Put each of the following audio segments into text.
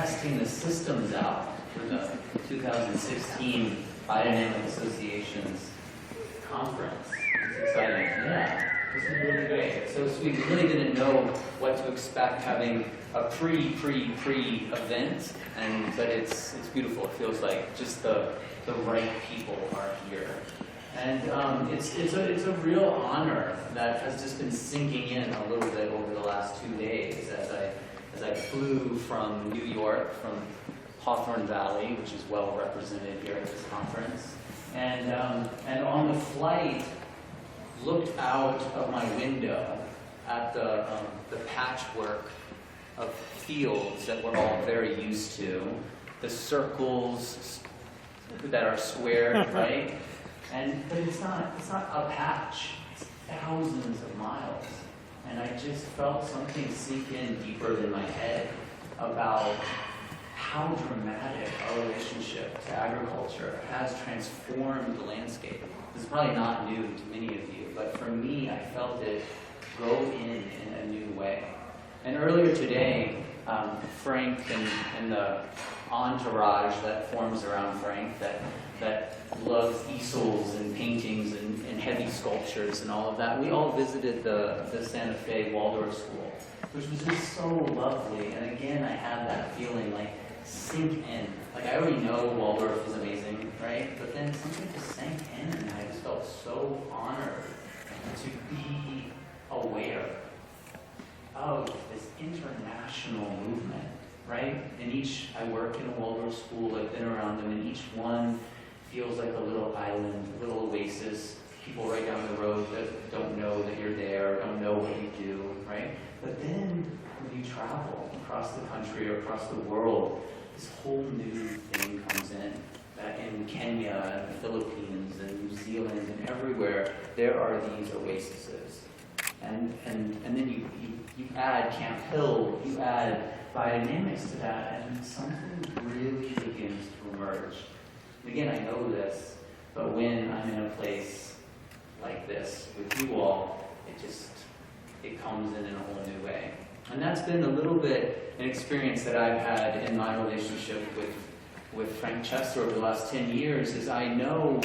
testing the systems out for the 2016 Biodynamic Association's conference. It's exciting. Yeah, this is really great. So we really didn't know what to expect having a pre-event, but it's beautiful. It feels like just the right people are here. And it's a real honor that has just been sinking in a little bit over the last 2 days as I flew from New York, from Hawthorne Valley, which is well represented here at this conference, and on the flight, looked out of my window at the patchwork of fields that we're all very used to, the circles that are squared, right? But it's not a patch. It's thousands of miles. And I just felt something sink in deeper than my head about how dramatic our relationship to agriculture has transformed the landscape. This is probably not new to many of you, but for me, I felt it go in a new way. And earlier today, Frank and the entourage that forms around Frank that loves easels and paintings and heavy sculptures and all of that, we all visited the Santa Fe Waldorf School, which was just so lovely. And again, I had that feeling like sink in. Like I already know Waldorf is amazing, right? But then something just sank in and I just felt so honored to be aware of this international movement, right? I work in a Waldorf school, I've been around them, and each one feels like a little island, a little oasis. People right down the road that don't know that you're there, don't know what you do, right? But then when you travel across the country or across the world, this whole new thing comes in. That in Kenya and the Philippines and New Zealand and everywhere, there are these oases. And then you add Camp Hill, you add biodynamics to that, and something really begins to emerge. And again, I know this, but when I'm in a place like this with you all, it comes in a whole new way. And that's been a little bit an experience that I've had in my relationship with Frank Chester over the last 10 years, is I know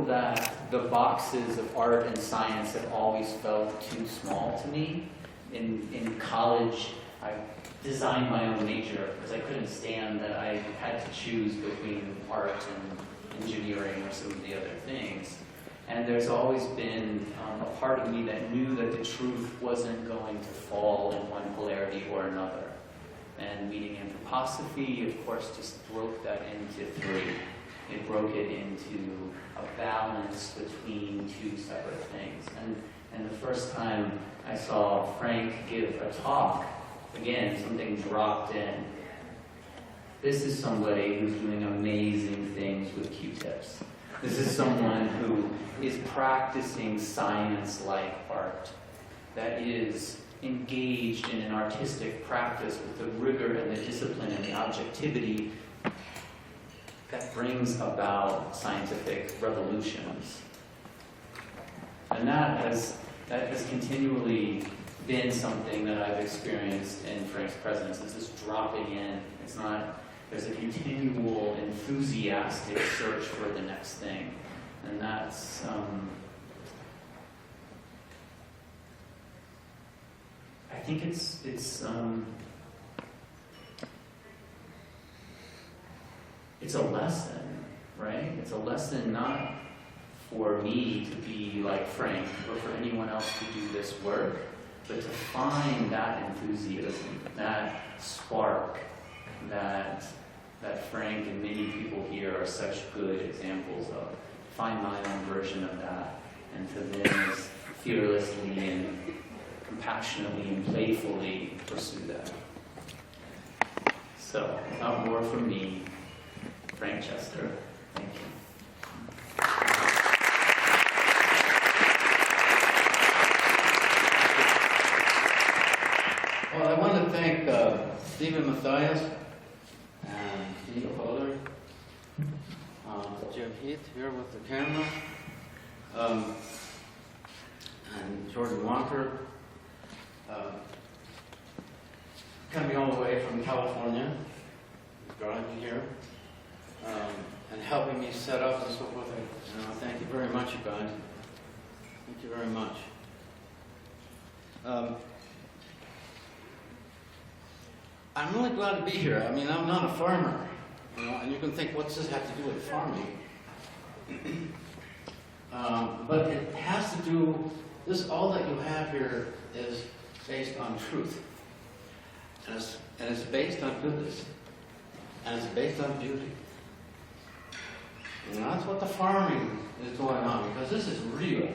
that the boxes of art and science have always felt too small to me. In college, I designed my own major because I couldn't stand that I had to choose between art and engineering or some of the other things. And there's always been a part of me that knew that the truth wasn't going to fall in one polarity or another. And meeting anthroposophy, of course, just broke that into three. It broke it into a balance between two separate things. And the first time I saw Frank give a talk, again, something dropped in. This is somebody who's doing amazing things with Q-tips. This is someone who is practicing science-like art, that is engaged in an artistic practice with the rigor and the discipline and the objectivity that brings about scientific revolutions. And that has continually been something that I've experienced in Frank's presence. It's this dropping in. It's not, there's a continual enthusiastic search for the next thing. And that's, I think it's a lesson, right? It's a lesson not for me to be like Frank or for anyone else to do this work, but to find that enthusiasm, that spark, that Frank and many people here are such good examples of. Find my own version of that, and to then fearlessly and compassionately and playfully pursue that. So, without more from me, Frank Chester, thank you. Well, I want to thank Stephen Matthias and Steve Pollard, Jim Heath here with the camera, and Jordan Walker, coming all the way from California. driving here and helping me set up and so forth. Thank you very much, you guys. Thank you very much. I'm really glad to be here. I mean, I'm not a farmer, and you can think, what's this have to do with farming? But it has to do, all that you have here is based on truth. And it's based on goodness. And it's based on beauty. And that's what the farming is going on, because this is real.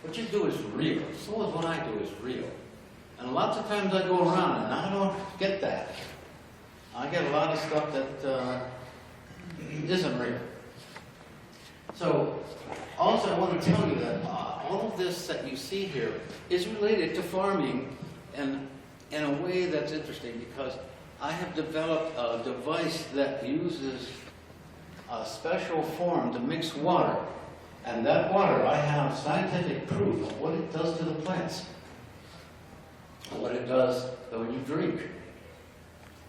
What you do is real. So is what I do is real. And lots of times I go around and I don't get that. I get a lot of stuff that isn't real. So, also I want to tell you that all of this that you see here is related to farming and in a way that's interesting, because I have developed a device that uses a special form to mix water. And that water, I have scientific proof of what it does to the plants. And what it does when you drink.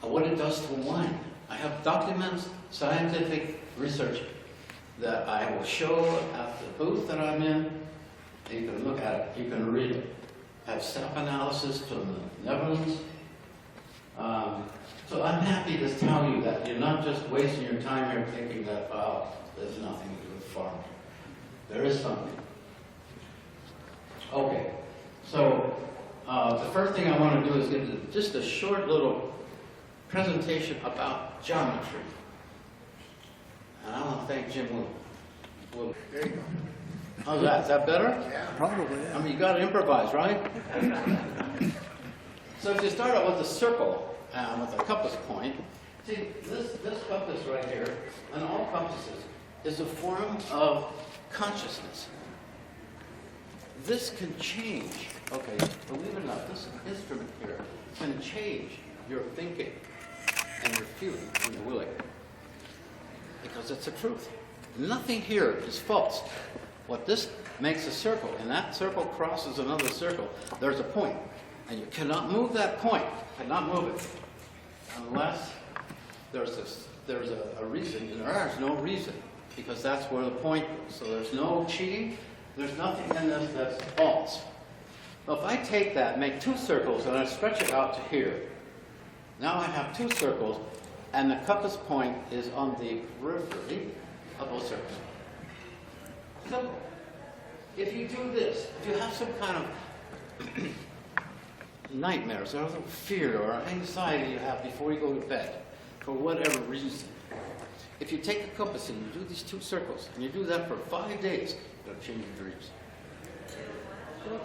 And what it does to wine. I have documents, scientific research that I will show at the booth that I'm in. And you can look at it, you can read it. I have sap analysis from the Netherlands. So I'm happy to tell you that you're not just wasting your time here thinking that, wow, there's nothing to do with farming. There is something. Okay, so the first thing I want to do is give just a short little presentation about geometry. And I want to thank Jim Will. There you go. How's that? Is that better? Yeah, probably. I mean, you got to improvise, right? So if you start out with a circle with a compass point, see, this compass right here, and all compasses, is a form of consciousness. This can change. Okay, believe it or not, this instrument here can change your thinking and your feeling and your willing. Because it's the truth. Nothing here is false. What this makes a circle, and that circle crosses another circle, there's a point. And you cannot move that point, cannot move it, unless there's a reason, and there is no reason, because that's where the point is. So there's no cheating, there's nothing in this that's false. Well, if I take that, make two circles, and I stretch it out to here, now I have two circles, and the compass point is on the periphery of those circles. Simple. If you do this, if you have some kind of nightmares or fear or anxiety you have before you go to bed, for whatever reason, if you take a compass and you do these two circles, and you do that for 5 days, it'll change your dreams.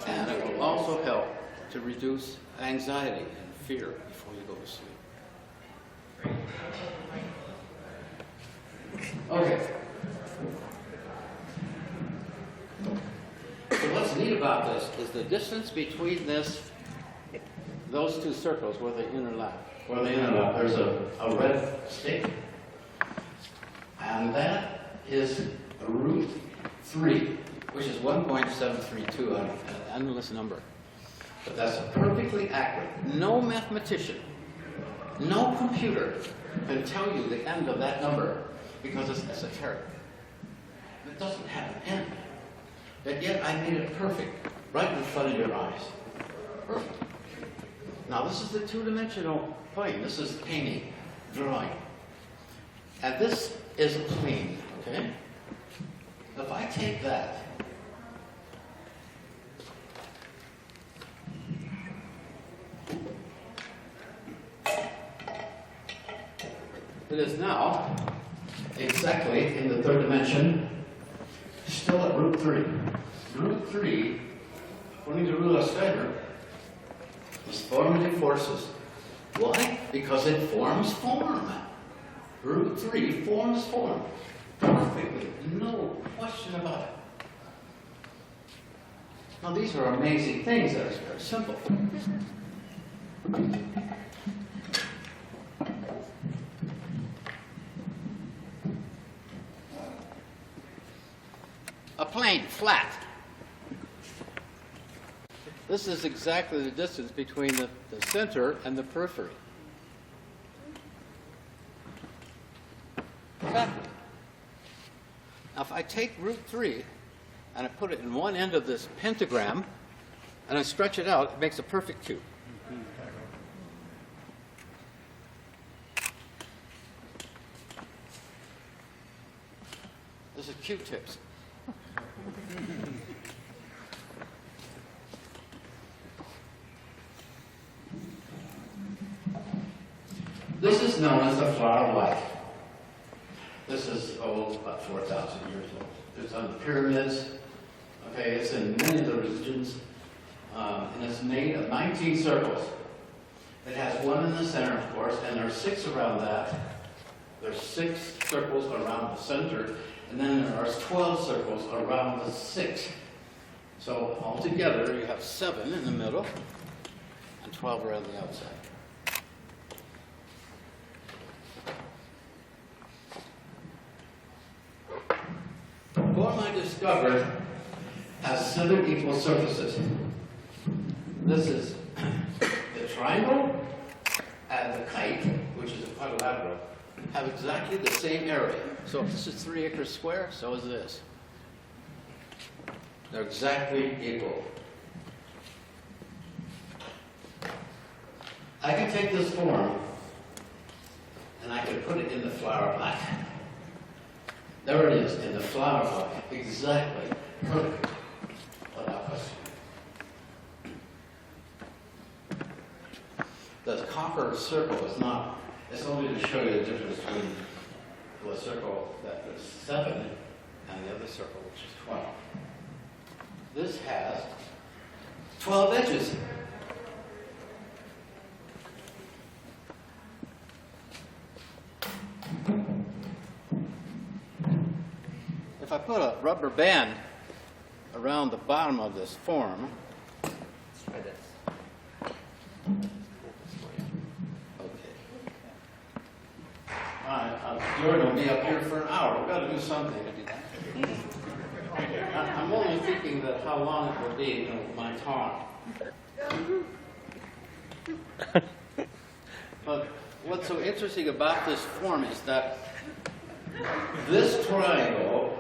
And it will also help to reduce anxiety and fear before you go to sleep. Okay. So what's neat about this is the distance between those two circles where they interlap. There's a red stick. And that is root 3, which is 1.732, an endless number. But that's perfectly accurate. No mathematician, no computer can tell you the end of that number because it's esoteric. It doesn't have an end. But yet I made it perfect, right in front of your eyes. Perfect. Now this is the two-dimensional plane. This is painting, drawing. And this is a plane, okay? If I take that, it is now exactly in the third dimension, still at root 3. Root 3, according to Rudolf Steiner, is formative forces. Why? Because it forms form. Root 3 forms form. Perfectly. No question about it. Now these are amazing things that are very simple. A plane, flat. This is exactly the distance between the center and the periphery. take root 3 and I put it in one end of this pentagram and I stretch it out, it makes a perfect cube. This is Q-tips. This is known as the flower of life. This is, about 4,000 years old. It's on the pyramids. Okay, it's in many of the religions. And it's made of 19 circles. It has one in the center, of course, and there are 6 around that. There's 6 circles around the center, and then there are 12 circles around the 6. So altogether, you have 7 in the middle and 12 around the outside. Form I discovered has 7 equal surfaces. This is the triangle and the kite, which is a quadrilateral, have exactly the same area. So if this is 3 acres square, so is this. They're exactly equal. I can take this form and I can put it in the flower pot. There it is, in the flower pot, exactly, perfect, without question. The copper circle is not, it's only to show you the difference between the circle that is 7 and the other circle, which is 12. This has 12 edges. If I put a rubber band around the bottom of this form, Let's try this. okay. All right, Jordan will be up here for an hour. We've got to do something. I'm only thinking that how long it will be, my talk. But what's so interesting about this form is that this triangle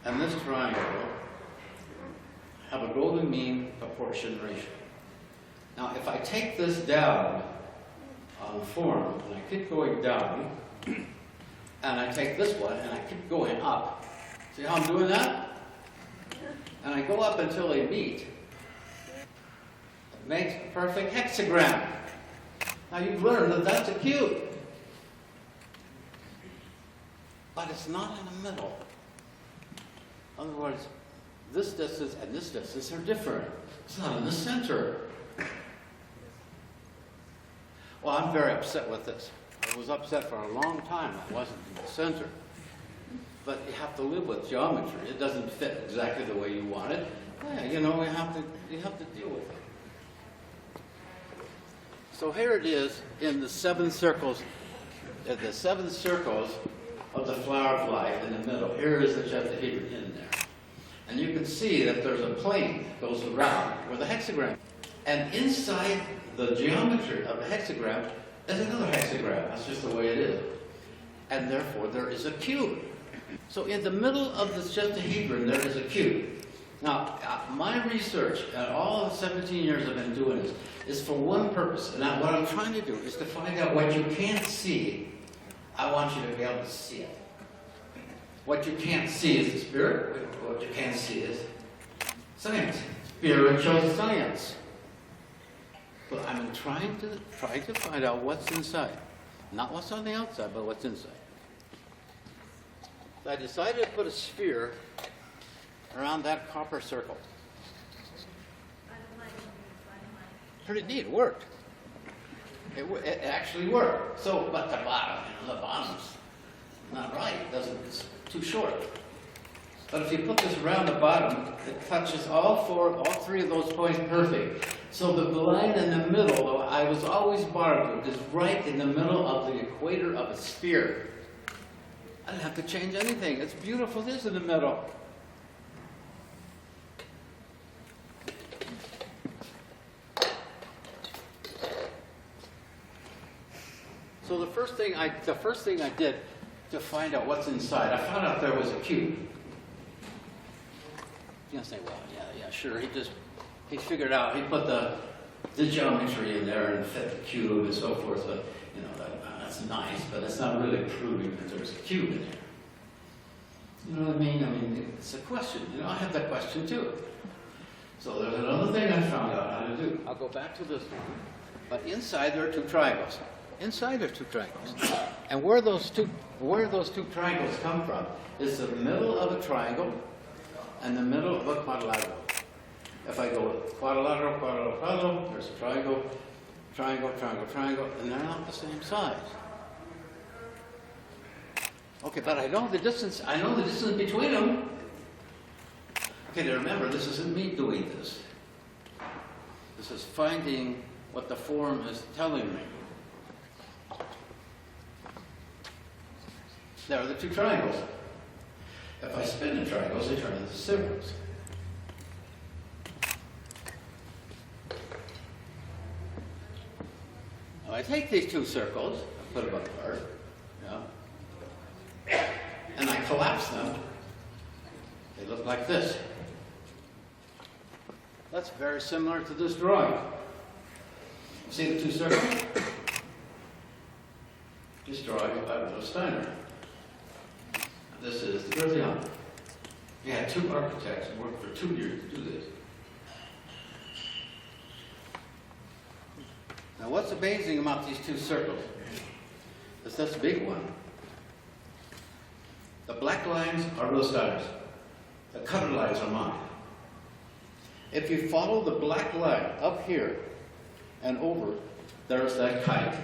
and this triangle have a golden mean proportion ratio. Now, if I take this down on the form, and I keep going down, and I take this one, and I keep going up, see how I'm doing that? And I go up until they meet. It makes a perfect hexagram. Now, you've learned that that's a cube. But it's not in the middle. In other words, this distance and this distance are different. It's not in the center. Well, I'm very upset with this. I was upset for a long time. It wasn't in the center. But you have to live with geometry. It doesn't fit exactly the way you want it. Yeah, you have to deal with it. So here it is in the 7 circles. The 7 circles of the flower of life in the middle. Here is the chestahedron in there. And you can see that there's a plane that goes around with a hexagram. And inside the geometry of the hexagram is another hexagram. That's just the way it is. And therefore there is a cube. So in the middle of the chestahedron there is a cube. Now, my research, and all the 17 years I've been doing this, is for one purpose. And what I'm trying to do is to find out what you can't see. I want you to be able to see it. What you can't see is the spirit. What you can't see is science. Spiritual science. But I'm trying to find out what's inside. Not what's on the outside, but what's inside. So I decided to put a sphere around that copper circle. Pretty neat. It worked. It actually worked. So, but the bottom's not right. It's too short. But if you put this around the bottom, it touches all 3 of those points perfect. So the line in the middle, I was always bargained, is right in the middle of the equator of a sphere. I didn't have to change anything. It's beautiful. This in the middle. So the first thing I did to find out what's inside, I found out there was a cube. You're gonna say, well, yeah, sure. He figured out, he put the geometry in there and fit the cube and so forth, but, you know, that's nice, but it's not really proving that there's a cube in there. You know what I mean? I mean, it's a question. You know, I have that question too. So there's another thing I found out how to do. I'll go back to this one. But inside there are two triangles. Inside there are two triangles. And where those two triangles come from is the middle of a triangle and the middle of a quadrilateral. If I go quadrilateral, quadrilateral, quadrilateral, there's a triangle, triangle, triangle, triangle, and they're not the same size. Okay, but I know the distance between them. Okay, now remember, this isn't me doing this. This is finding what the form is telling me. There are the two triangles. If I spin the triangles, they turn into circles. Now I take these two circles, I put them apart, and I collapse them. They look like this. That's very similar to this drawing. See the two circles? This drawing by Rudolf Steiner. This is the Gaussian. We had two architects who worked for 2 years to do this. Now what's amazing about these two circles is this big one. The black lines are Rudolf Steiner's. The colored lines are mine. If you follow the black line up here and over, there's that kite.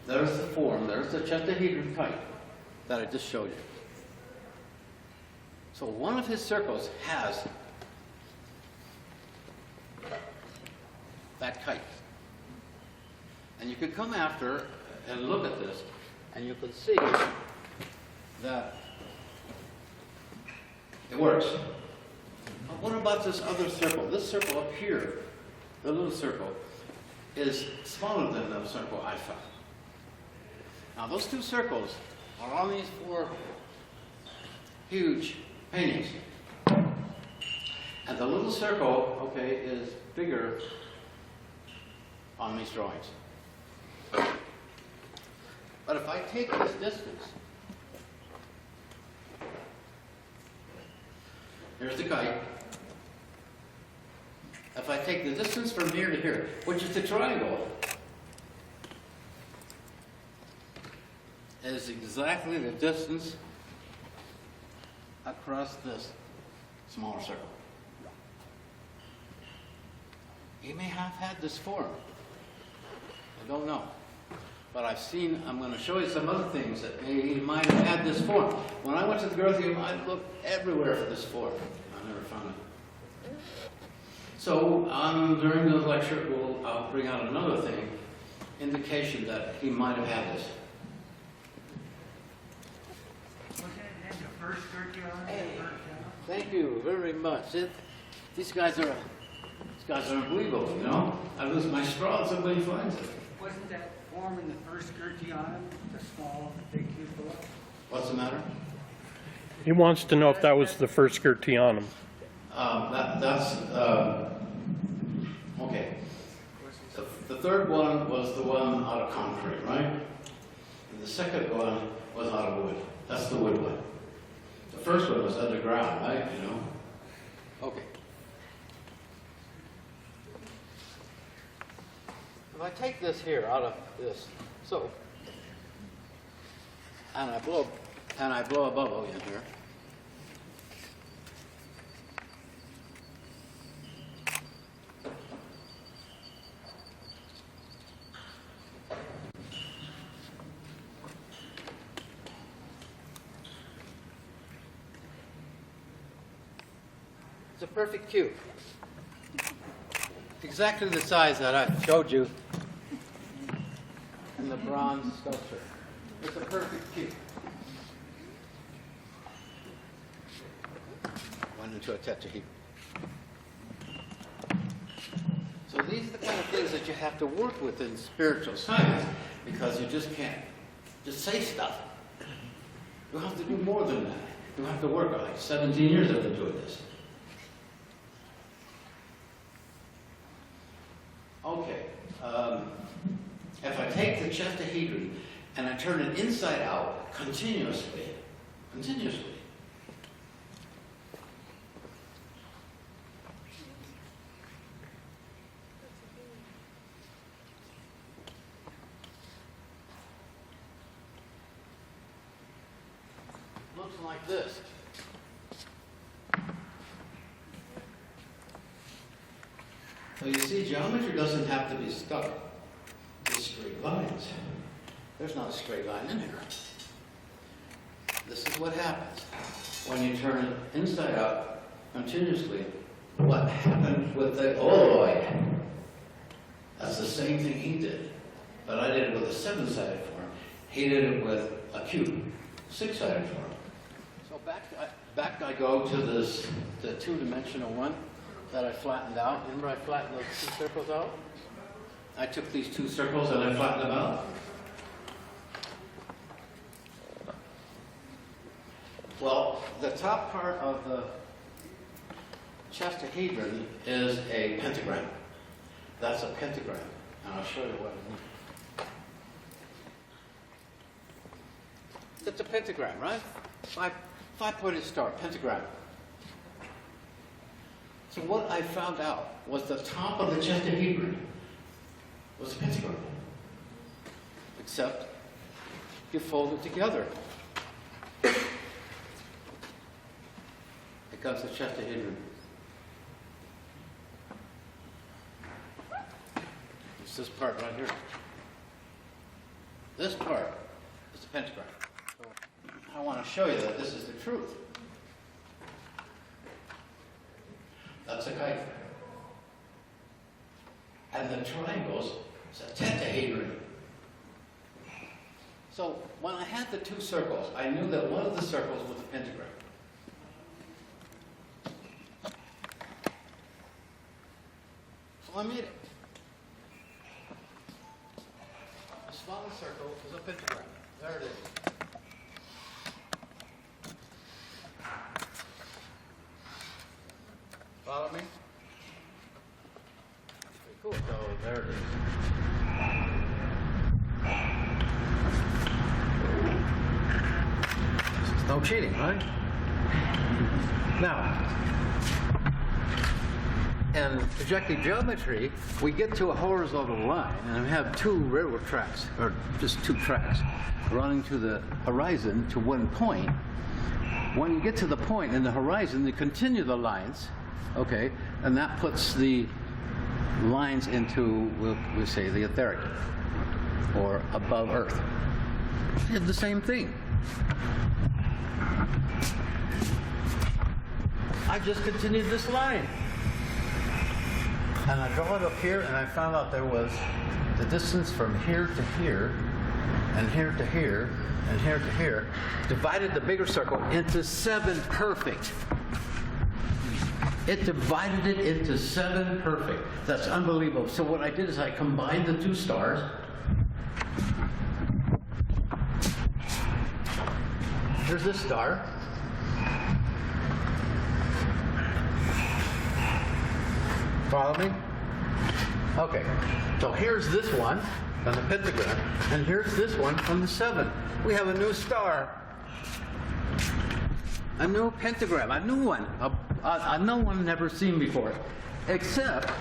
There's the form, there's the chestahedron kite that I just showed you. So one of his circles has that kite. And you could come after and look at this, and you can see that it works. But what about this other circle? This circle up here, the little circle, is smaller than the circle I found. Now those two circles are on these four huge paintings. And the little circle, okay, is bigger on these drawings. But if I take this distance, here's the kite. If I take the distance from here to here, which is the triangle, is exactly the distance across this smaller circle. He may have had this form. I don't know. But I'm going to show you some other things that he might have had this form. When I went to the Gaussian, I looked everywhere for this form. I never found it. So during the lecture, I'll bring out another thing, indication that he might have had this. Hey, thank you very much. These guys are unbelievable, you know? I lose my straw and somebody finds it. Wasn't that form in the first Gurtianum, the small, big cube below? What's the matter? He wants to know if that was the first Gurtianum. Okay. The third one was the one out of concrete, right? And the second one was out of wood. That's the wood one. The first one was underground, right? You know? Okay. If I take this here out of this, so, and I blow a bubble in here. It's a perfect cube. Exactly the size that I showed you in the bronze sculpture. It's a perfect cube. Went into a tetrahedron. So these are the kind of things that you have to work with in spiritual science, because you just can't just say stuff. You have to do more than that. You have to work on like 17 years I've been doing this. Okay, if I take the chestahedron and I turn it inside out continuously, looks like this. So you see, geometry doesn't have to be stuck to straight lines. There's not a straight line in here. This is what happens when you turn it inside out continuously. What happened with the colloid? That's the same thing he did, but I did it with a 7-sided form. He did it with a cube, 6-sided form. So back I go to the 2-dimensional one that I flattened out. Remember I flattened those 2 circles out? I took these 2 circles and I flattened them out. Well, the top part of the chestahedron is a pentagram. That's a pentagram. And I'll show you what it means. It's a pentagram, right? Five-pointed star, pentagram. So what I found out was the top of the chestahedron was a pentagram. Except you fold it together. It becomes a chestahedron. It's this part right here. This part is the pentagram. So I want to show you that this is the truth. That's a kite. And the triangles is a tetrahedron. So when I had the 2 circles, I knew that one of the circles was a pentagram. So I made it. The smallest circle is a pentagram. There it is. Follow me? Pretty cool. So there it is. This is no cheating, right? Now, in projective geometry, we get to a horizontal line, and we have 2 railroad tracks, or just 2 tracks, running to the horizon to one point. When you get to the point in the horizon, you continue the lines. Okay, and that puts the lines into, we'll say, the etheric, or above Earth. They did the same thing. I just continued this line. And I draw it up here, and I found out there was the distance from here to here, and here to here, and here to here, divided the bigger circle into 7 perfect. It divided it into 7 perfect. That's unbelievable. So what I did is I combined the 2 stars. Here's this star. Follow me? Okay. So here's this one on the pentagram, and here's this one from the 7. We have a new star. A new pentagram, a new one. A new one never seen before. Except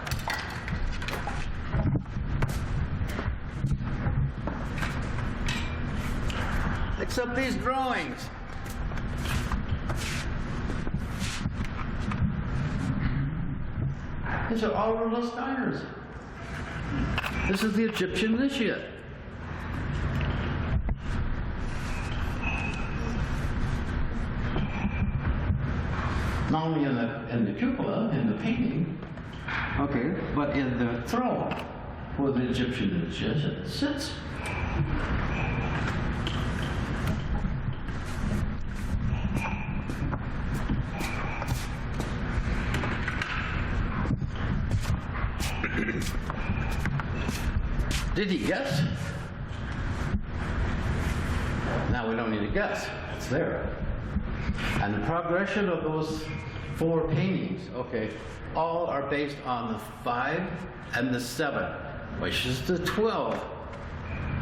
these drawings. These are all Rudolph Steiners. This is the Egyptian initiate. Not only in the cupola, in the painting, okay, but in the throne where the Egyptian initiate sits. Did he guess? Now we don't need to guess. It's there. And the progression of those 4 paintings, okay, all are based on the 5 and the 7, which is the 12.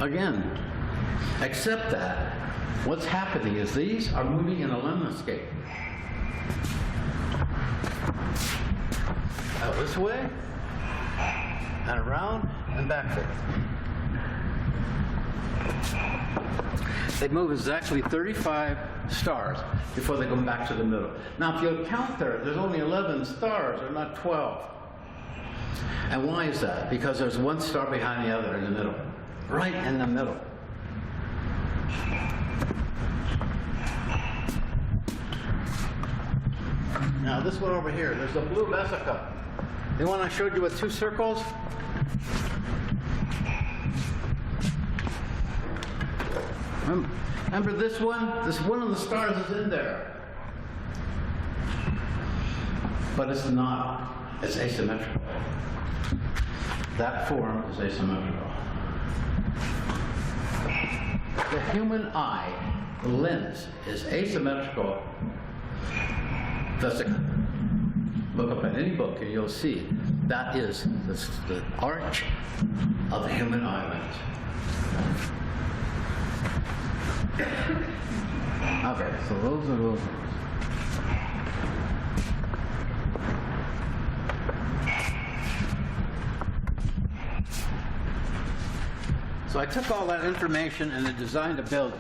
Again, except that what's happening is these are moving in a lemniscate. Out this way, and around, and back there. They move exactly 35 stars before they go back to the middle. Now, if you count there's only 11 stars, or not 12. And why is that? Because there's one star behind the other in the middle. Right in the middle. Now, this one over here, there's a blue vesicle. The one I showed you with 2 circles? Remember this one? This one of the stars is in there. But it's not. It's asymmetrical. That form is asymmetrical. The human eye, the lens, is asymmetrical vesicle. Look up in any book and you'll see that is the arch of the human eye lens. Okay, so those are those. So I took all that information and I designed a building.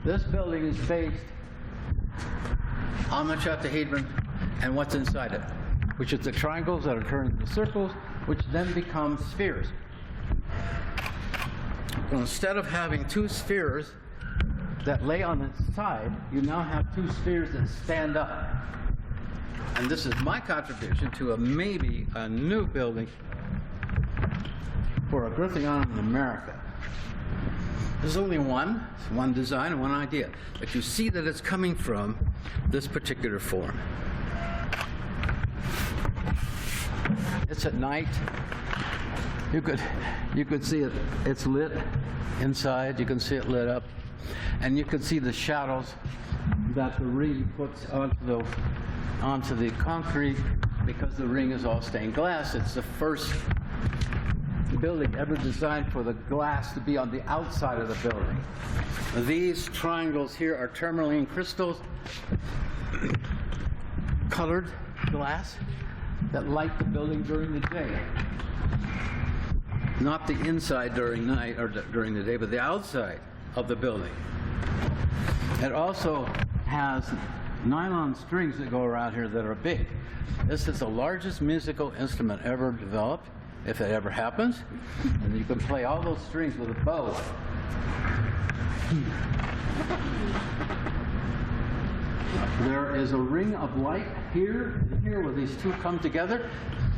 This building is based on the chestahedron and what's inside it, which is the triangles that are turned into circles, which then become spheres. So instead of having 2 spheres that lay on its side, you now have 2 spheres that stand up. And this is my contribution to maybe a new building for a Grithianum in America. There's only one design and one idea, but you see that it's coming from this particular form. It's at night. You could see it. It's lit inside. You can see it lit up, and you can see the shadows that the ring puts onto the concrete because the ring is all stained glass. It's the first building ever designed for the glass to be on the outside of the building. These triangles here are tourmaline crystals, colored glass that light the building during the day. Not the inside during night or during the day, but the outside of the building. It also has nylon strings that go around here that are big. This is the largest musical instrument ever developed, if it ever happens. And you can play all those strings with a bow. There is a ring of light here and here where these 2 come together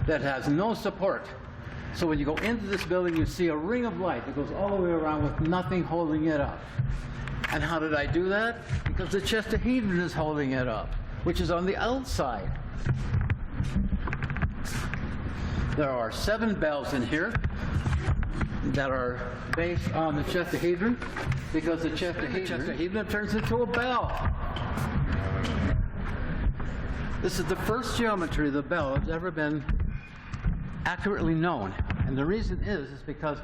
that has no support. So when you go into this building, you see a ring of light that goes all the way around with nothing holding it up. And how did I do that? Because the chestahedron is holding it up, which is on the outside. There are 7 bells in here that are based on the chestahedron, because the chestahedron turns into a bell. This is the first geometry of the bell that's ever been accurately known. And the reason is because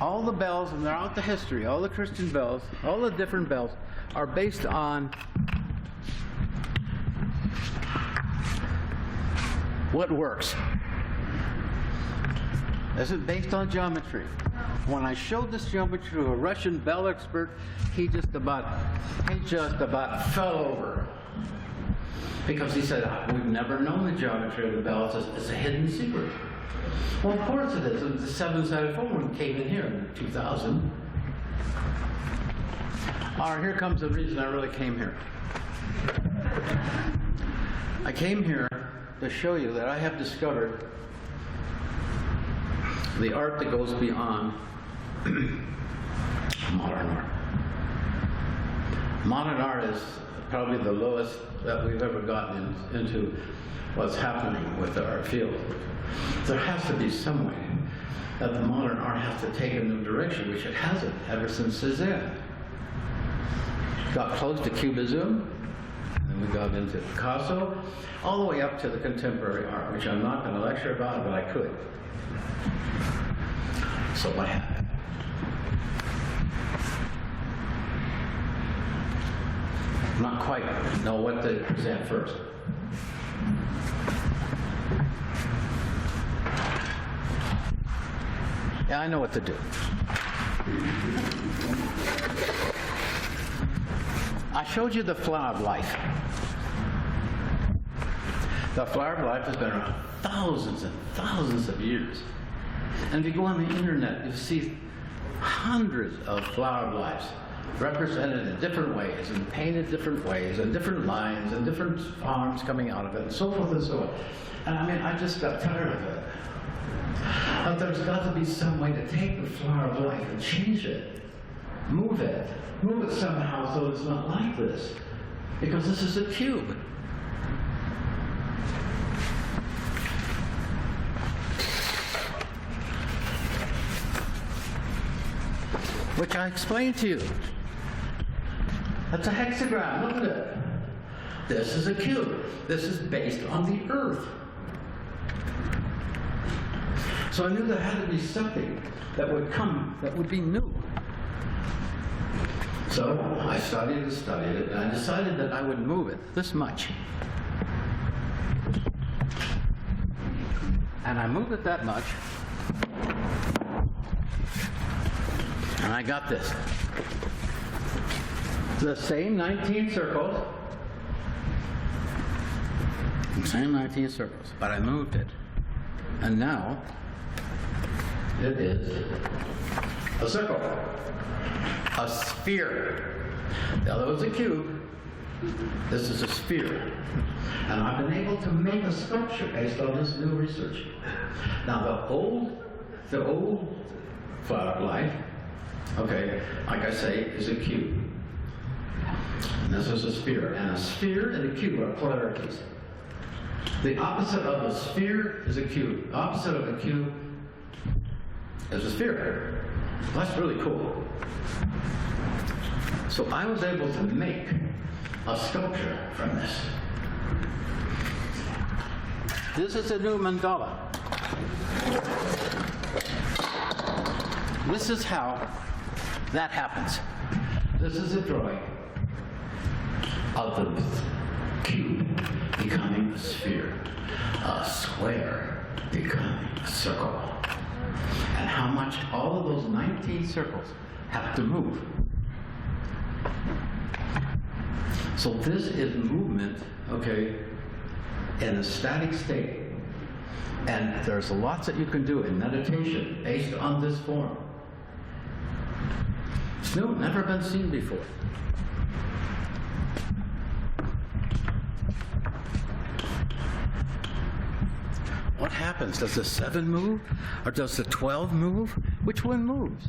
all the bells, and throughout the history, all the Christian bells, all the different bells, are based on what works. This is based on geometry. When I showed this geometry to a Russian bell expert, he just about fell over. Because he said, we've never known the geometry of the bells. It's a hidden secret. Well, of course it is. The 7-sided phone came in here in 2000. All right, here comes the reason I really came here. I came here to show you that I have discovered the art that goes beyond modern art. Modern art is probably the lowest that we've ever gotten into what's happening with the art field. There has to be some way that the modern art has to take a new direction, which it hasn't ever since Cézanne. got close to Cubism, and then we got into Picasso, all the way up to the contemporary art, which I'm not going to lecture about, but I could. So what happened? Not quite know what to present first. Yeah, I know what to do. I showed you the flower of life. The flower of life has been around thousands and thousands of years. And if you go on the internet, you see hundreds of flower of lives represented in different ways and painted different ways and different lines and different forms coming out of it and so forth and so on. And I mean, I just got tired of it. But there's got to be some way to take the flower of life and change it. Move it somehow so it's not like this. Because this is a cube. Which I explained to you. That's a hexagram, look at it. This is a cube. This is based on the Earth. So I knew there had to be something that would come that would be new. So I studied it, and I decided that I would move it this much. And I moved it that much, and I got this. The same 19 circles, but I moved it. And now, it is a circle, a sphere. The other was a cube. This is a sphere. And I've been able to make a sculpture based on this new research. Now the old flower of life, okay, like I say, is a cube. And this is a sphere. And a sphere and a cube are polarities. The opposite of a sphere is a cube. The opposite of a cube is a sphere. That's really cool. So I was able to make a sculpture from this. This is a new mandala. This is how that happens. This is a drawing of the cube becoming a sphere, a square becoming a circle, and how much all of those 19 circles have to move. So this is movement, okay, in a static state. And there's lots that you can do in meditation based on this form. It's new, never been seen before. What happens? Does the 7 move? Or does the 12 move? Which one moves?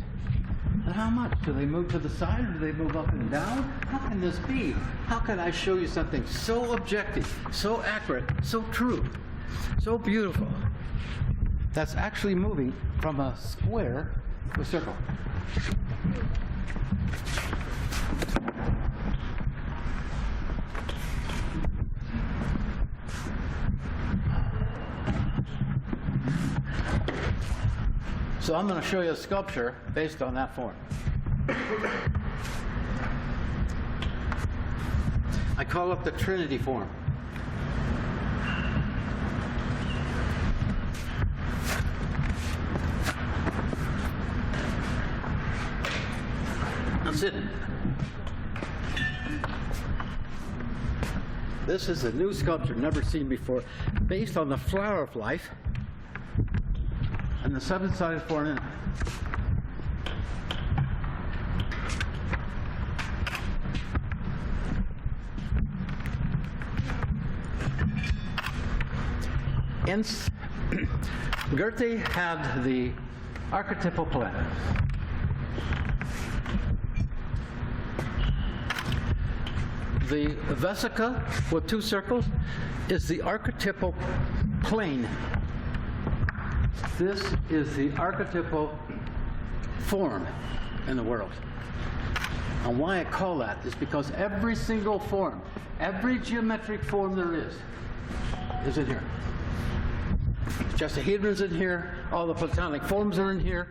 And how much? Do they move to the side or do they move up and down? How can this be? How can I show you something so objective, so accurate, so true, so beautiful, that's actually moving from a square to a circle? So I'm going to show you a sculpture based on that form. I call it the Trinity form. That's it. This is a new sculpture never seen before, based on the flower of life and the 7-sided form in it. Goethe had the archetypal plan. The vesica with 2 circles is the archetypal plane. This is the archetypal form in the world. And why I call that is because every single form, every geometric form there is in here. Chestahedron's in here, all the platonic forms are in here.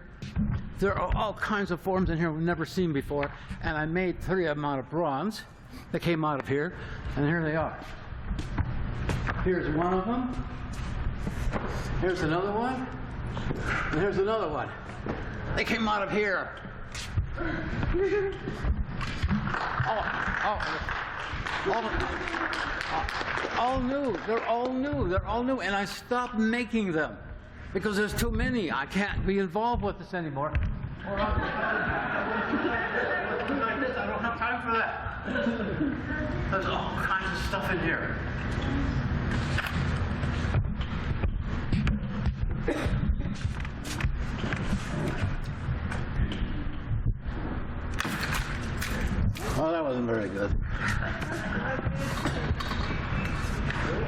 There are all kinds of forms in here we've never seen before, and I made 3 of them out of bronze that came out of here, and here they are. Here's one of them. Here's another one. And here's another one. They came out of here. All new. They're all new. They're all new. And I stopped making them because there's too many. I can't be involved with this anymore. I don't have time for that. There's all kinds of stuff in here. Oh, that wasn't very good.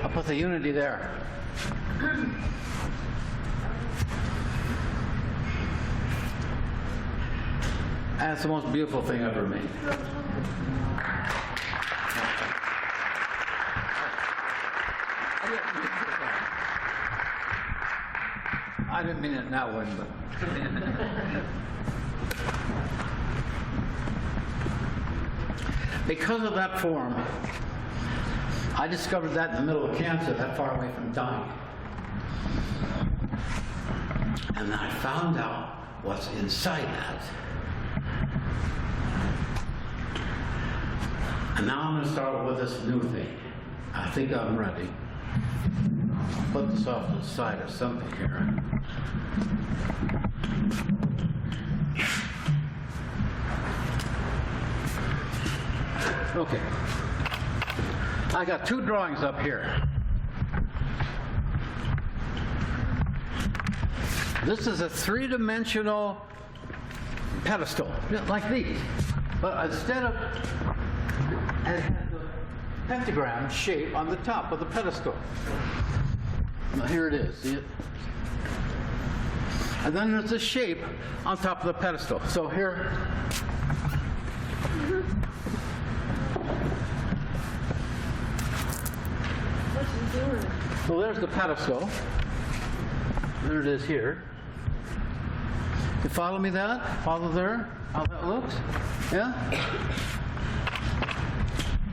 I'll put the unity there. That's the most beautiful thing ever made. I didn't mean it in that way, but. Because of that form, I discovered that in the middle of cancer, that far away from dying. And I found out what's inside that. And now I'm going to start with this new thing. I think I'm ready. I'll put this off to the side or something here. Okay. I got 2 drawings up here. This is a 3-dimensional pedestal, like these. But instead of, it has the pentagram shape on the top of the pedestal. Now here it is, see it? And then there's a shape on top of the pedestal. So here, so there's the pedestal. There it is here. You follow me that? Follow there? How that looks? Yeah?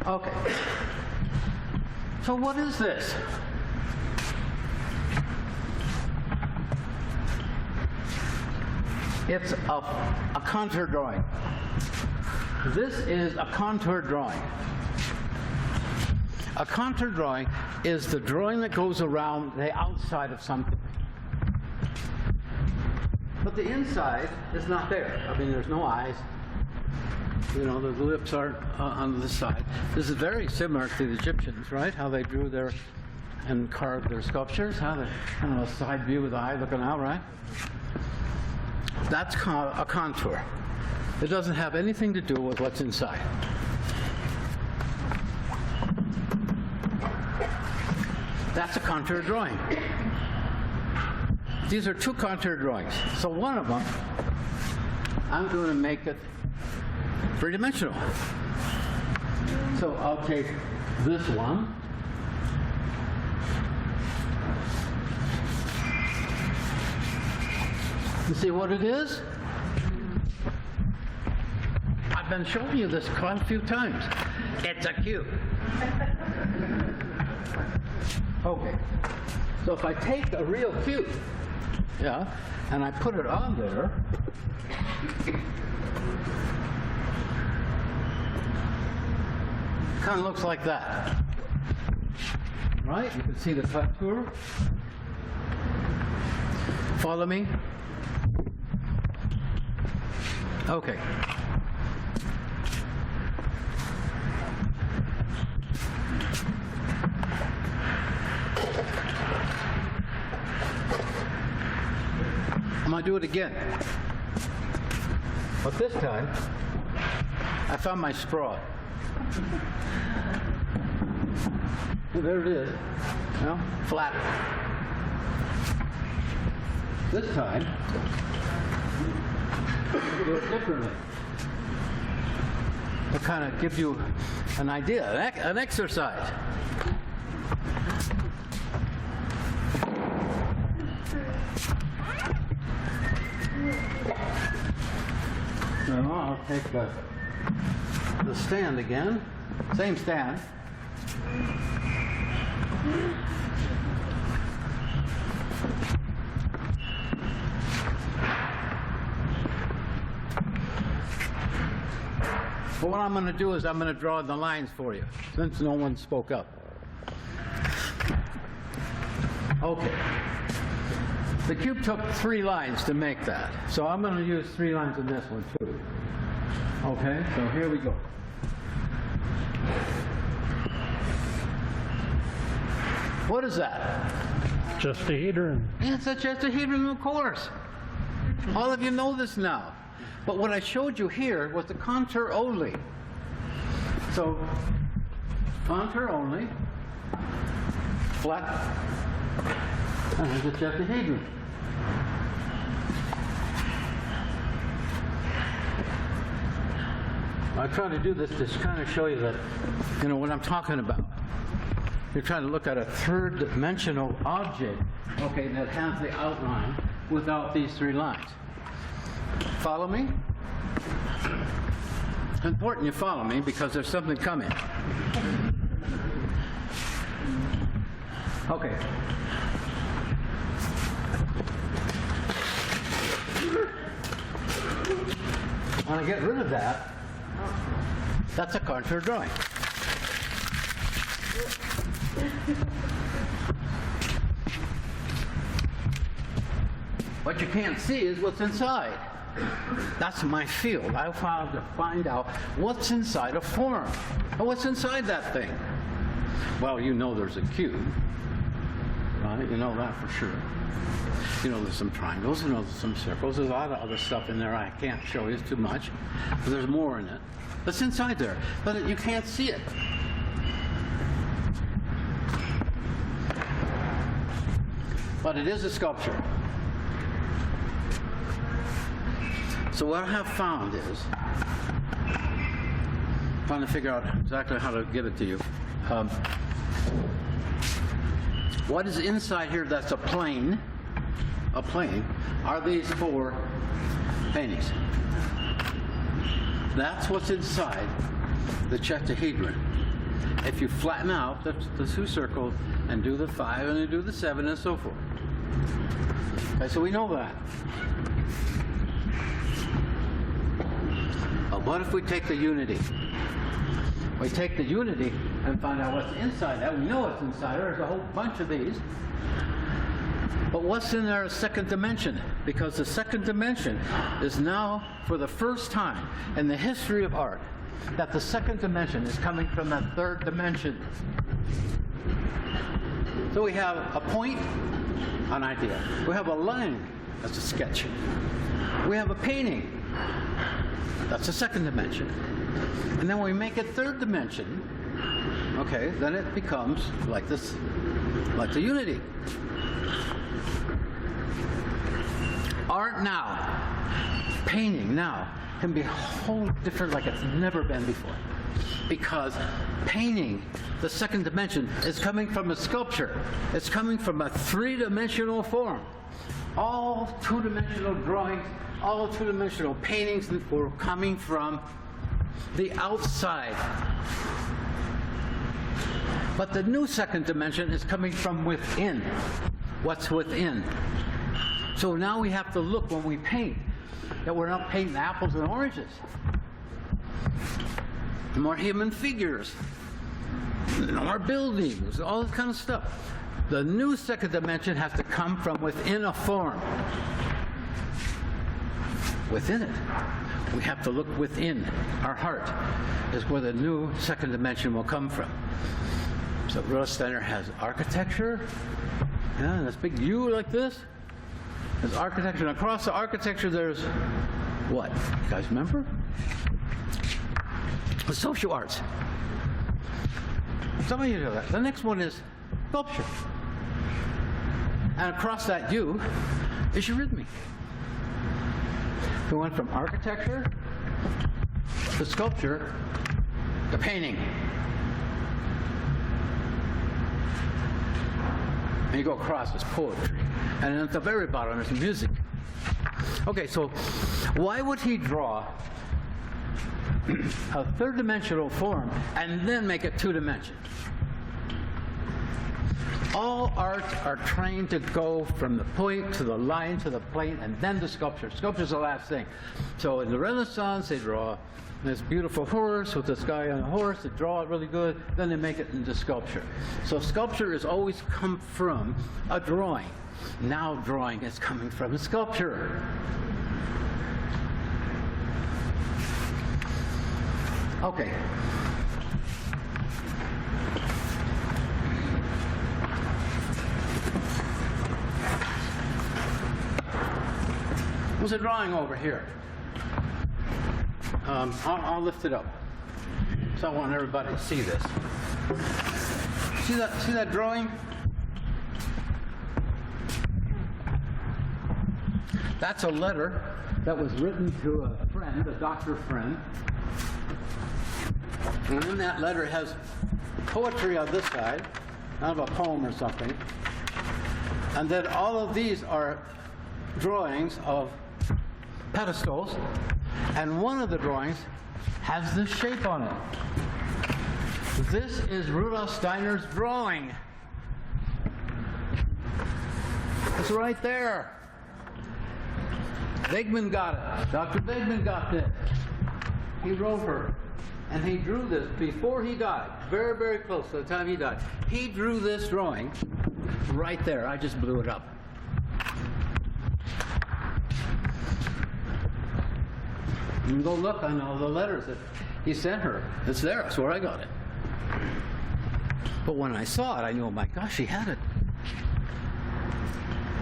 Okay. So what is this? It's a contour drawing. This is a contour drawing. A contour drawing is the drawing that goes around the outside of something. But the inside is not there. I mean, there's no eyes. You know, the lips aren't on the side. This is very similar to the Egyptians, right? How they drew their and carved their sculptures. How they kind of a side view with the eye looking out, right? That's a contour. It doesn't have anything to do with what's inside. That's a contour drawing. These are 2 contour drawings. So one of them, I'm going to make it 3-dimensional. So I'll take this one. You see what it is? I've been showing you this quite a few times. It's a cube. Okay. So if I take a real cube, yeah, and I put it on there, it kind of looks like that. Right? You can see the contour. Follow me? Okay. I'm going to do it again. But this time, I found my straw. There it is. You know, flat. This time, do it differently. to kind of give you an idea, an exercise. Now I'll take the stand again, same stand. But what I'm going to do is I'm going to draw the lines for you, since no one spoke up. Okay. The cube took 3 lines to make that, so I'm going to use 3 lines in this one too. Okay, so here we go. What is that? Chestahedron. It's a chestahedron, of course. All of you know this now. But what I showed you here was the contour only. So, contour only, flat, and there's a chestahedron. I try to do this to kind of show you that, you know, what I'm talking about. You're trying to look at a 3rd-dimensional object, okay, that has the outline without these 3 lines. Follow me? It's important you follow me because there's something coming. Okay. I want to get rid of that. That's a contour drawing. What you can't see is what's inside. That's my field. I found to find out what's inside a form. And what's inside that thing? Well, you know there's a cube, right? You know that for sure. You know there's some triangles, you know there's some circles, there's a lot of other stuff in there I can't show you, it's too much. But there's more in it. It's inside there, but you can't see it. But it is a sculpture. So what I have found is, trying to figure out exactly how to get it to you. What is inside here that's a plane, are these 4 paintings. That's what's inside the chestahedron. If you flatten out the 2 circles and do the 5 and you do the 7 and so forth. Okay, so we know that. But what if we take the unity? We take the unity and find out what's inside that. We know what's inside. There's a whole bunch of these. But what's in our 2nd dimension? Because the 2nd dimension is now, for the first time in the history of art, that the 2nd dimension is coming from that 3rd dimension. So we have a point, an idea. We have a line, that's a sketch. We have a painting, that's the 2nd dimension. And then when we make it 3rd dimension, okay, then it becomes like this, like the unity. Art now, painting now, can be whole different like it's never been before. Because painting, the 2nd dimension, is coming from a sculpture. It's coming from a 3-dimensional form. All 2-dimensional drawings, all 2-dimensional paintings were coming from the outside. But the new 2nd dimension is coming from within. What's within? So now we have to look when we paint that we're not painting apples and oranges. More human figures, more buildings, all this kind of stuff. The new 2nd dimension has to come from within a form. Within it. We have to look within. Our heart is where the new 2nd dimension will come from. So Rudolf Steiner has architecture, yeah, this big U like this. There's architecture, and across the architecture there's what? You guys remember? The social arts. Some of you know that. The next one is sculpture. And across that U is eurythmy. We went from architecture to sculpture the painting. And you go across, it's poetry. And then at the very bottom, there's music. Okay, so why would he draw a third-dimensional form and then make it two-dimensional? All arts are trained to go from the point to the line to the plane and then to sculpture. Sculpture's the last thing. So in the Renaissance, they draw this beautiful horse with this guy on a horse. They draw it really good, then they make it into sculpture. So sculpture has always come from a drawing. Now drawing is coming from a sculpture. Okay. There's a drawing over here. I'll lift it up. So I want everybody to see this. See that drawing? That's a letter that was written to a friend, a doctor friend. And in that letter it has poetry on this side, kind of a poem or something. And then all of these are drawings of pedestals, and one of the drawings has this shape on it. This is Rudolf Steiner's drawing. It's right there. Wegman got it. Dr. Wegman got this. He wrote her. And he drew this before he died, very, very close to the time he died. He drew this drawing right there. I just blew it up. You can go look on all the letters that he sent her. It's there. That's where I got it. But when I saw it, I knew, oh my gosh, he had it.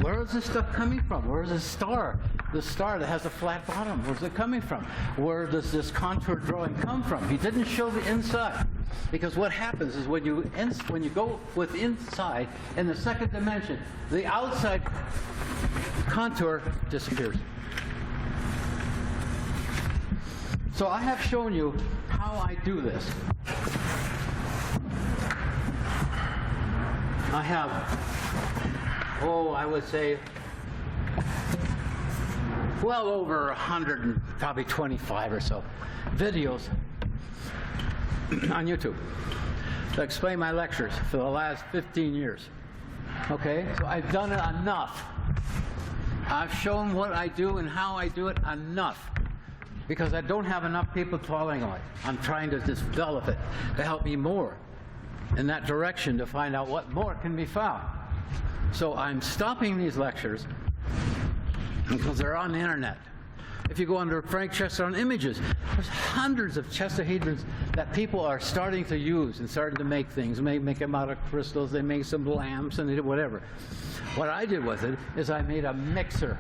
Where is this stuff coming from? Where is this star? The star that has a flat bottom. Where's it coming from? Where does this contour drawing come from? He didn't show the inside. Because what happens is when you go with inside in the second dimension, the outside contour disappears. So I have shown you how I do this. I have, I would say, well over 100 and probably 25 or so videos on YouTube to explain my lectures for the last 15 years. Okay, so I've done it enough. I've shown what I do and how I do it enough, because I don't have enough people following on it. I'm trying to develop it to help me more in that direction to find out what more can be found. So I'm stopping these lectures because they're on the internet. If you go under Frank Chestahedron Images, there's hundreds of chestahedrons that people are starting to use and starting to make things. They make them out of crystals, they make some lamps and whatever. What I did with it is I made a mixer.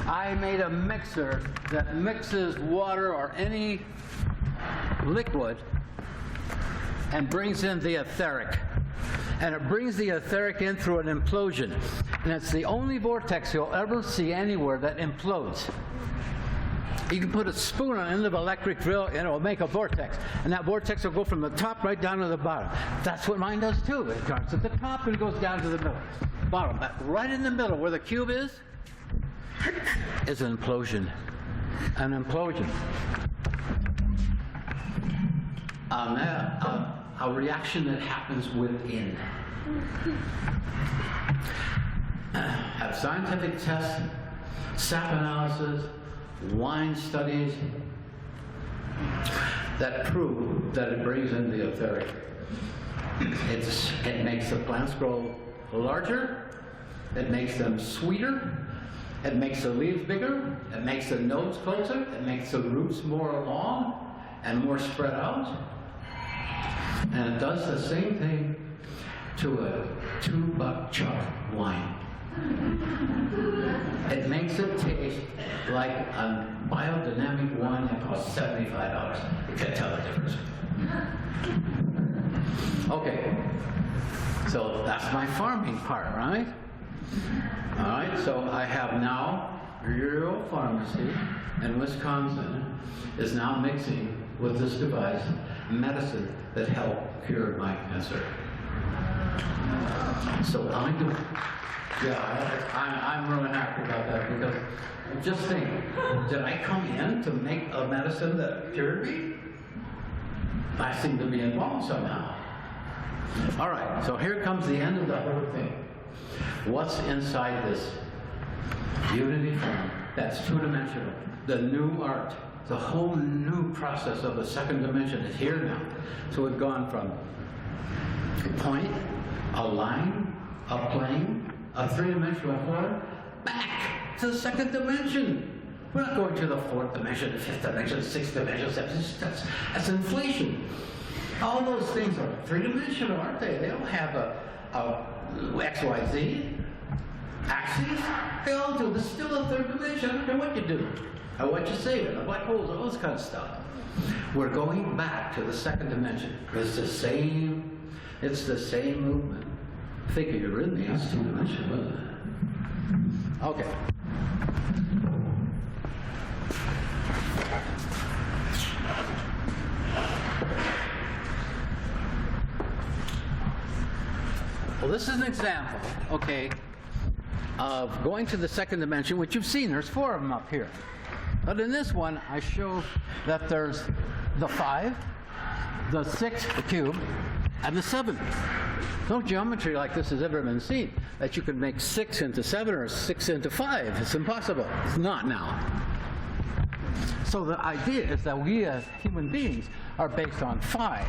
I made a mixer that mixes water or any liquid and brings in the etheric. And it brings the etheric in through an implosion. And it's the only vortex you'll ever see anywhere that implodes. You can put a spoon on the end of an electric drill and it'll make a vortex. And that vortex will go from the top right down to the bottom. That's what mine does too. It starts at the top and goes down to the middle. Bottom. But right in the middle where the cube is an implosion. An implosion. A reaction that happens within. Have scientific tests, sap analysis, wine studies that prove that it brings in the etheric. It makes the plants grow larger, it makes them sweeter, it makes the leaves bigger, it makes the nodes closer, it makes the roots more long and more spread out. And it does the same thing to a $2 chop wine. It makes it taste like a biodynamic wine that costs $75. You can't tell the difference. Okay, so that's my farming part, right? All right, so I have now Rural Pharmacy in Wisconsin is now mixing with this device medicine that helped cure my cancer. So I'm really happy about that, because just think, did I come in to make a medicine that cured me? I seem to be involved somehow. All right, so here comes the end of the whole thing. What's inside this unity form that's two-dimensional? The new art, the whole new process of the second dimension is here now. So we've gone from a point, a line, a plane, a three-dimensional form, back to the second dimension. We're not going to the fourth dimension, the fifth dimension, the sixth dimension, that's inflation. All those things are three-dimensional, aren't they? They don't have a X, Y, Z axes. They all do. There's still a third dimension. I don't care what you do, or what you say, or the black holes, all this kind of stuff. We're going back to the second dimension. It's the same movement. Figure in me, it's two-dimensional, isn't it? Okay. Well, this is an example, okay, of going to the second dimension, which you've seen. There's 4 of them up here. But in this one, I show that there's the 5, the 6, the cube, and the 7. No geometry like this has ever been seen, that you could make 6 into 7 or 6 into 5. It's impossible. It's not now. So the idea is that we as human beings are based on 5.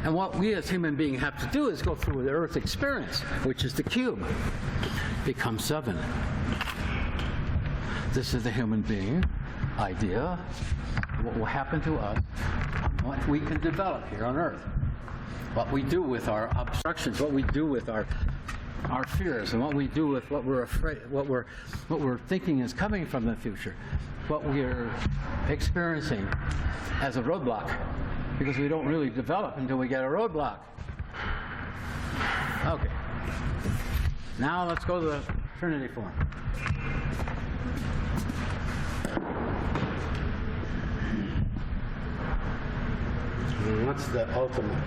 And what we as human beings have to do is go through the Earth experience, which is the cube, become 7. This is the human being idea, what will happen to us, what we can develop here on Earth, what we do with our obstructions, what we do with our fears, and what we do with what we're afraid, what we're thinking is coming from the future, what we're experiencing as a roadblock. Because we don't really develop until we get a roadblock. Okay. Now let's go to the Trinity form. What's the ultimate?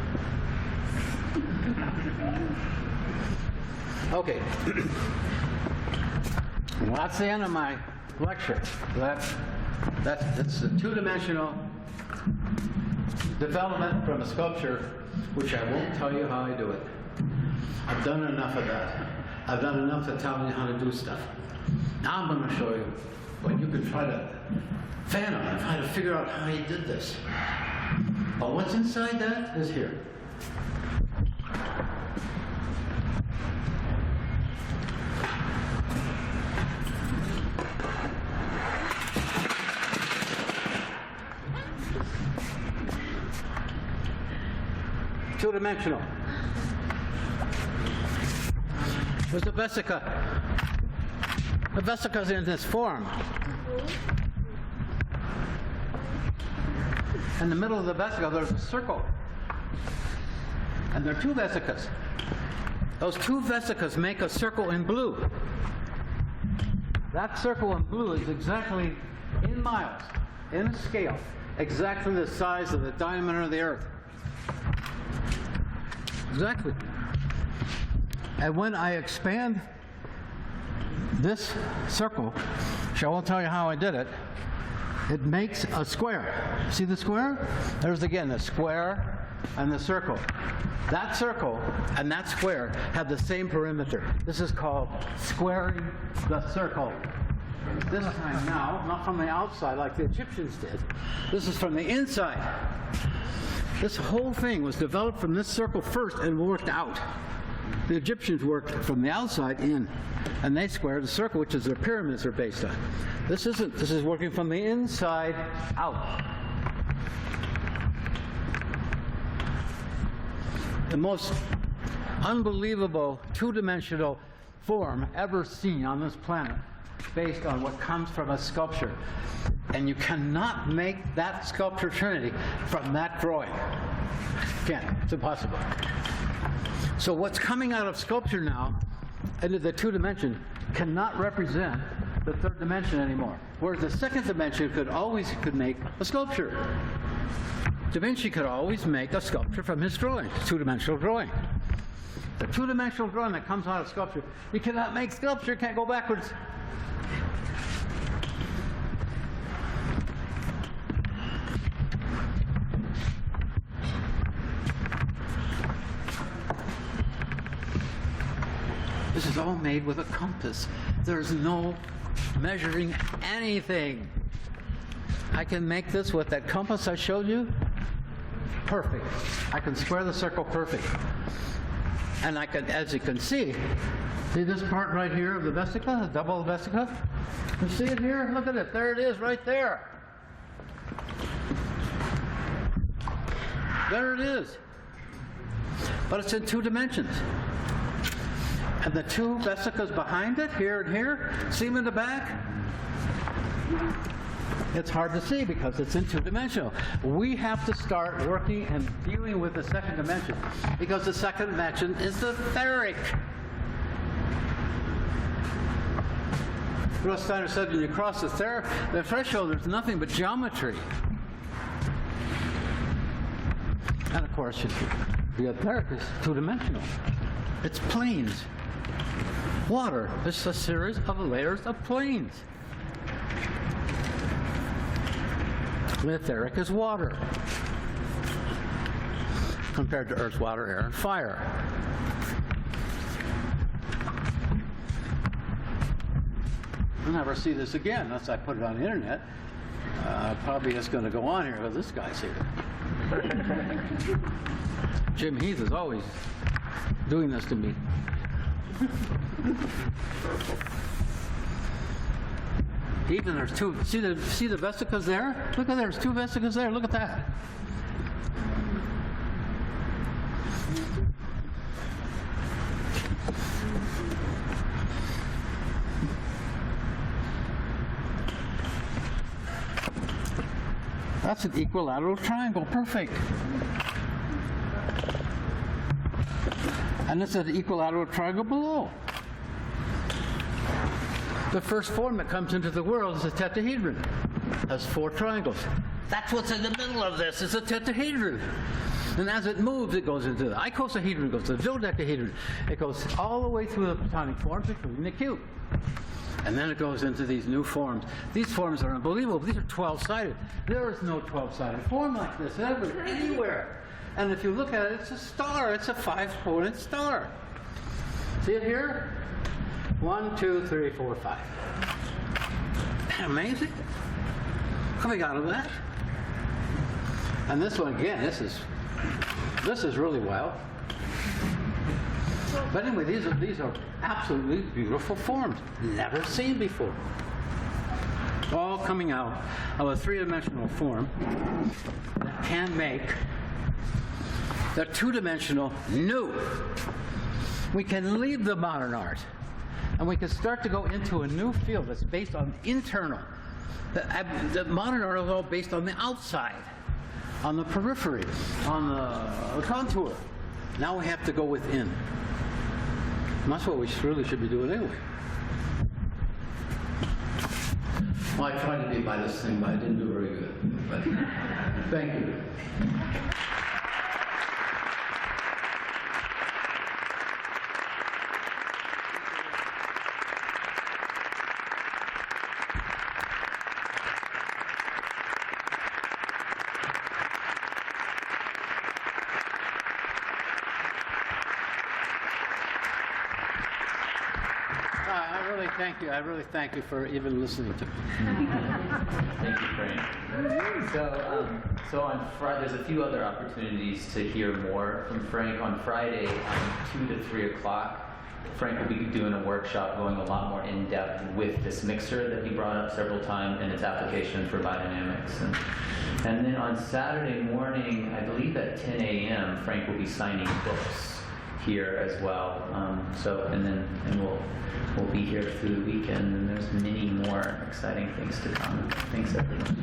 Okay. Well, that's the end of my lecture. It's a two-dimensional development from a sculpture, which I won't tell you how I do it. I've done enough of that. I've done enough to tell you how to do stuff. Now I'm going to show you what you can try to fathom and try to figure out how he did this. But what's inside that is here. Two-dimensional. Where's the vesica? The vesica's in this form. In the middle of the vesica, there's a circle. And there are 2 vesicas. Those 2 vesicas make a circle in blue. That circle in blue is exactly in miles, in a scale, exactly the size of the diameter of the Earth. Exactly. And when I expand this circle, which I won't tell you how I did it, it makes a square. See the square? There's again the square and the circle. That circle and that square have the same perimeter. This is called squaring the circle. This time now, not from the outside like the Egyptians did. This is from the inside. This whole thing was developed from this circle first and worked out. The Egyptians worked from the outside in, and they squared the circle, which is their pyramids are based on. This isn't. This is working from the inside out. The most unbelievable two-dimensional form ever seen on this planet, based on what comes from a sculpture. And you cannot make that sculpture Trinity from that drawing. Can't. It's impossible. So what's coming out of sculpture now, into the 2 dimension, cannot represent the 3rd dimension anymore. Whereas the 2nd dimension could make a sculpture. Da Vinci could always make a sculpture from his drawing, two-dimensional drawing. The two-dimensional drawing that comes out of sculpture, you cannot make sculpture, can't go backwards. This is all made with a compass. There's no measuring anything. I can make this with that compass I showed you. Perfect. I can square the circle perfect. And I can, as you can see this part right here of the vesica, the double vesica? You see it here? Look at it. There it is right there. There it is. But it's in 2 dimensions. And the 2 vesicas behind it, here and here, see them in the back? It's hard to see because it's in 2-dimensional. We have to start working and dealing with the 2nd dimension because the 2nd dimension is the etheric. Rudolf Steiner said when you cross the threshold, there's nothing but geometry. And of course, the etheric is 2-dimensional. It's planes. Water is a series of layers of planes. The etheric is water compared to Earth's water, air, and fire. You'll never see this again unless I put it on the internet. Probably it's going to go on here because this guy's here. Jim Heath is always doing this to me. Even there's 2. See the vesicas there? Look at there's 2 vesicas there. Look at that. That's an equilateral triangle. Perfect. And this is an equilateral triangle below. The first form that comes into the world is a tetrahedron. It has 4 triangles. That's what's in the middle of this, is a tetrahedron. And as it moves, it goes into the icosahedron, it goes to the dodecahedron. It goes all the way through the Platonic forms, including the cube. And then it goes into these new forms. These forms are unbelievable. These are 12-sided. There is no 12-sided form like this ever, anywhere. And if you look at it, it's a star. It's a 5-pointed star. See it here? 1, 2, 3, 4, 5. Amazing. Coming out of that. And this one again, this is really wild. But anyway, these are absolutely beautiful forms, never seen before. All coming out of a 3-dimensional form that can make the 2-dimensional new. We can leave the modern art. And we can start to go into a new field that's based on internal. The modern art is all based on the outside, on the periphery, on the contour. Now we have to go within. And that's what we really should be doing anyway. Well, I tried to be by this thing, but I didn't do very good. But thank you. Thank you. I really thank you for even listening to me. Thank you, Frank. So on Friday, there's a few other opportunities to hear more from Frank. On Friday, 2 to 3 o'clock, Frank will be doing a workshop going a lot more in depth with this mixer that he brought up several times and its application for biodynamics. And then on Saturday morning, I believe at 10 a.m., Frank will be signing books here as well. And we'll be here through the weekend, and there's many more exciting things to come. Thanks, everyone.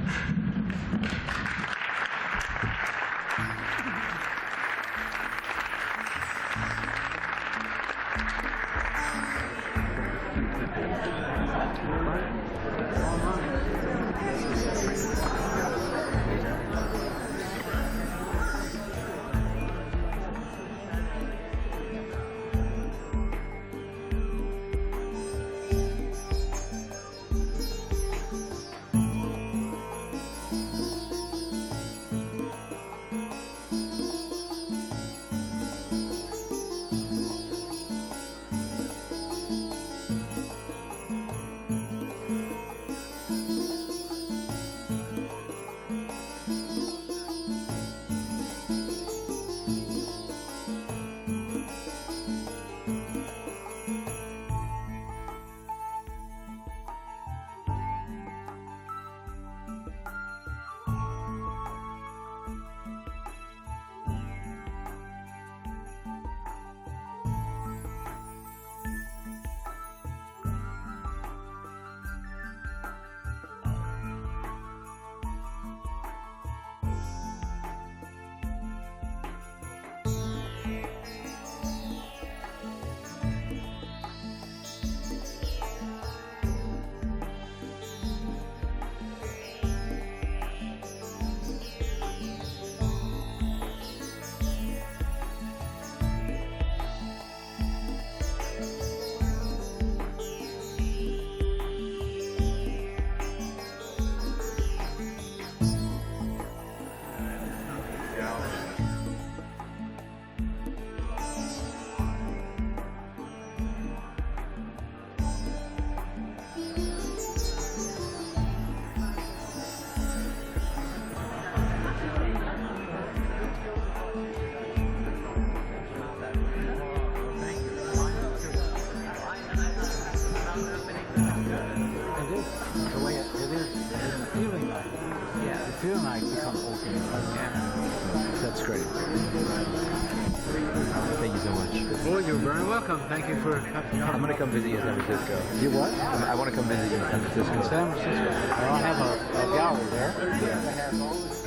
great. Thank you so much. Well, you're very welcome. Thank you for coming. I'm going to come visit you in San Francisco. You what? I want to come visit you in San Francisco. San Francisco. I'll have a gallery there. It has all the